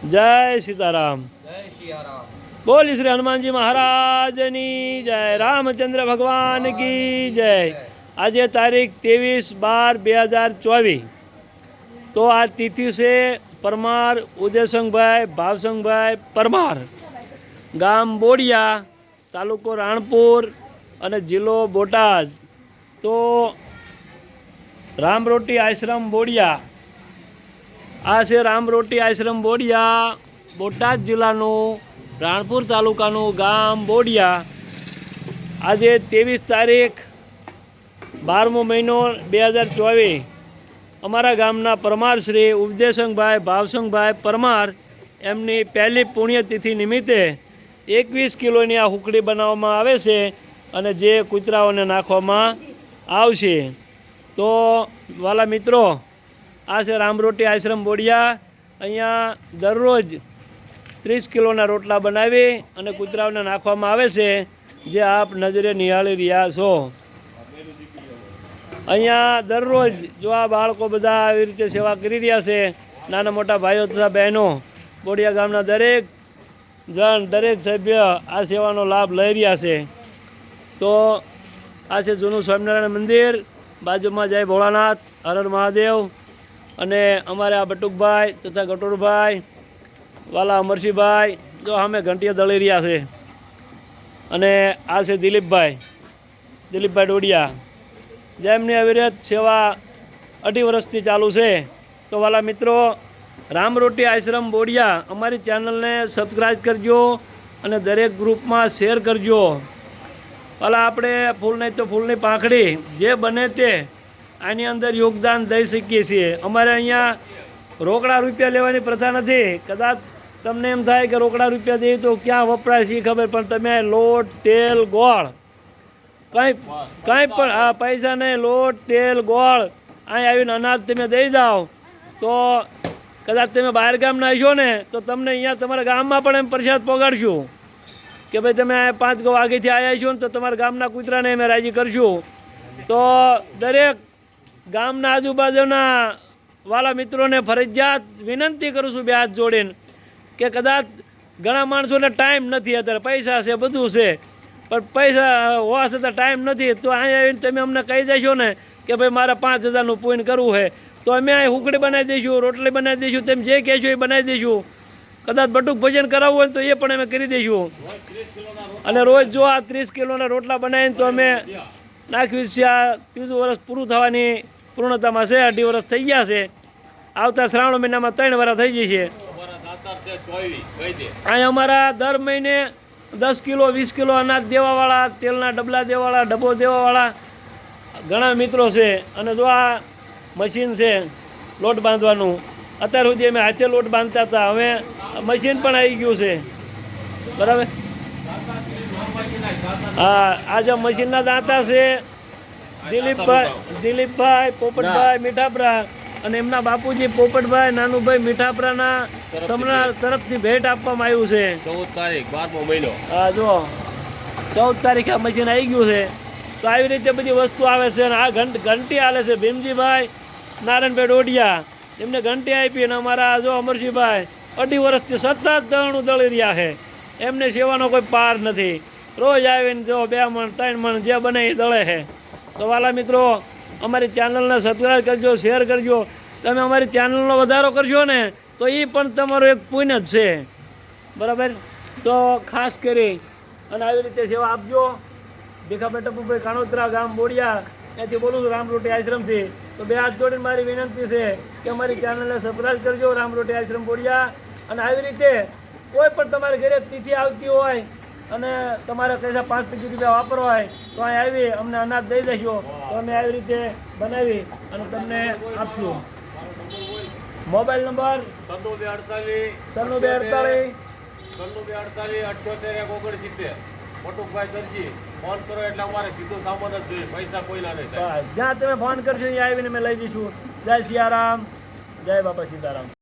जय सीताराम। जय सियाराम। बोल श्री हनुमान जी महाराज ની જય, રામચંદ્ર ભગવાન की જય। આજે તારીખ 23/12/2024। તો આ તિથિ છે પરમાર ઉદયસંગભાઈ ભાવસંગભાઈ પરમાર, ગામ બોડિયા, તાલુકો રાણપુર અને જિલ્લો બોટાદ। તો રામરોટી આશ્રમ બોડિયા, આ છે રામરોટી આશ્રમ બોડિયા, બોટાદ જિલ્લાનું રાણપુર તાલુકાનું ગામ બોડિયા। આજે 23 તારીખ 12મો મહિનો 2024। અમારા ગામના પરમાર શ્રી ઉપદેશંગભાઈ ભાવસંગભાઈ પરમાર એમની પહેલી પુણ્યતિથિ નિમિત્તે 21 કિલોની આ હુકડી બનાવવામાં આવે છે અને જે કૂતરાઓને નાખવામાં આવશે। તો વાલા મિત્રો, આ છે રામરોટી આશ્રમ બોડિયા। અહીંયા દરરોજ 30 કિલોના રોટલા બનાવી અને કૂતરાઓને નાખવામાં આવે છે, જે આપ નજરે નિહાળી રહ્યા છો। અહીંયા દરરોજ જો આ બાળકો બધા આવી રીતે સેવા કરી રહ્યા છે, નાના મોટા ભાઈઓ તથા બહેનો, બોડિયા ગામના દરેક જણ, દરેક સભ્ય આ સેવાનો લાભ લઈ રહ્યા છે। તો આ છે જૂનું સ્વામિનારાયણ મંદિર, બાજુમાં જય ભોળાનાથ, હર હર મહાદેવ। અને અમારે આ બટુકભાઈ તથા ગટોરભાઈ, વાલા અમરસિંહભાઈ જો અમે ઘંટીયા દળી રહ્યા છે। અને આ છે દિલીપભાઈ ડોડિયા, જેમની અવિરત સેવા 18 વર્ષથી ચાલુ છે। તો વાલા મિત્રો, રામરોટી આશ્રમ બોડિયા અમારી ચેનલને સબસ્ક્રાઈબ કરજો અને દરેક ગ્રુપમાં શેર કરજો। વાલા આપણે ફૂલ નહીં તો ફૂલની પાંખડી જે બને તે આની અંદર યોગદાન દઈ શકીએ છીએ। અમારે અહીંયા રોકડા રૂપિયા લેવાની પ્રથા નથી। કદાચ તમને એમ થાય કે રોકડા રૂપિયા દઈએ તો ક્યાં વપરાય છે ખબર, પણ તમે લોટ, તેલ, ગોળ કંઈ પણ આ પૈસા નહીં, લોટ, તેલ, ગોળ અહીં આવીને અનાજ તમે દઈ જાઓ તો કદાચ તમે બહાર ગામના હશો ને તો તમને અહીંયા તમારા ગામમાં પણ એમ પ્રસાદ પહોંચાડશું કે ભાઈ તમે 5 વાગ્યાથી આવ્યા છો ને તો તમારા ગામના કૂતરાને અમે રાજી કરશું। તો દરેક ગામના આજુબાજુના વાલા મિત્રોને ફરજિયાત વિનંતી કરું છું બે હાથ જોડીને કે કદાચ ઘણા માણસોને ટાઈમ નથી, અત્યારે પૈસા છે, બધું છે, પણ પૈસા હોવા છતાં ટાઈમ નથી, તો અહીંયા આવીને તમે અમને કહી દેશો ને કે ભાઈ મારે 5000નું પુણ્ય કરવું છે તો અમે અહીં હુકડી બનાવી દઈશું, રોટલી બનાવી દઈશું, તમે જે કહેશો એ બનાવી દઈશું। કદાચ બટુક ભોજન કરાવવું હોય તો એ પણ અમે કરી દઈશું। અને રોજ જો આ 30 કિલોના રોટલા બનાવીને તો અમે નાખવી છે। આ 30 વર્ષ પૂરું થવાની પૂર્ણતામાં છે, 18 વર્ષ થઈ ગયા છે। આવતા શ્રાવણ મહિનામાં 3 વર્ષ થઈ જશે। અહીં અમારા દર મહિને 10 કિલો 20 કિલો અનાજ દેવાવાળા, તેલના ડબલા દેવાવાળા, ડબ્બો દેવાવાળા ઘણા મિત્રો છે। અને જો આ મશીન છે લોટ બાંધવાનું, અત્યાર સુધી અમે હાથે લોટ બાંધતા હતા, હવે મશીન પણ આવી ગયું છે, બરાબર। હા, આ જે મશીનના દાંતા છે દિલીપભાઈ પોપટભાઈ મીઠાપરા અને એમના બાપુજી પોપટભાઈ નાનુભાઈ મીઠાપરાના સમરા તરફથી ભેટ આપવામાં આવ્યું છે। 14 તારીખ 12મો મહિનો। હા, જો 14 તારીખે આ મશીન આવી ગયું છે। તો આવી રીતે બધી વસ્તુ આવે છે। અને આ ઘંટી હાલે છે ભીમજીભાઈ નારાયણભાઈ ડોડિયા, એમને ઘંટી આપી। અને અમારા જો અમરસિંહભાઈ 18 વર્ષથી સતત દળનું દળી રહ્યા છે, એમને સેવાનો કોઈ પાર નથી। રોજ આવીને જો 2 મણ 3 મણ જે બને એ દળે છે। તો વાલા મિત્રો, અમારી ચેનલને સબસ્ક્રાઈબ કરજો, શેર કરજો। તમે અમારી ચેનલનો વધારો કરશો ને તો એ પણ તમારું એક પુણ્ય જ છે, બરાબર। તો ખાસ કરી અને આવી રીતે સેવા આપજો। ભીખાભાઈ ટપુભાઈ કાણોત્રા, ગામ બોડિયા, ત્યાંથી બોલું છું રામરોટી આશ્રમથી। તો બે હાથ જોડીને મારી વિનંતી છે કે અમારી ચેનલને સબસ્ક્રાઈબ કરજો, રામરોટી આશ્રમ બોડિયા। અને આવી રીતે કોઈ પણ તમારે ઘરે તિથિ આવતી હોય અને તમારે પૈસા 5-25 રૂપિયા વાપરવા હોય તો અહીં આવી અમને અનાજ દઈ દેશો તો અમે આવી રીતે બનાવી અને તમને આપશું। મોબાઈલ નંબર 9248 બટુકભાઈ દરજી, ફોન કરો એટલે અમારે સીધું સામાન જ જોઈએ, પૈસા કોઈના નહીં થાય। જ્યાં તમે ફોન કરશો ત્યાં આવીને અમે લઈ જઈશું। જય સિયારામ, જય બાપા સીતારામ।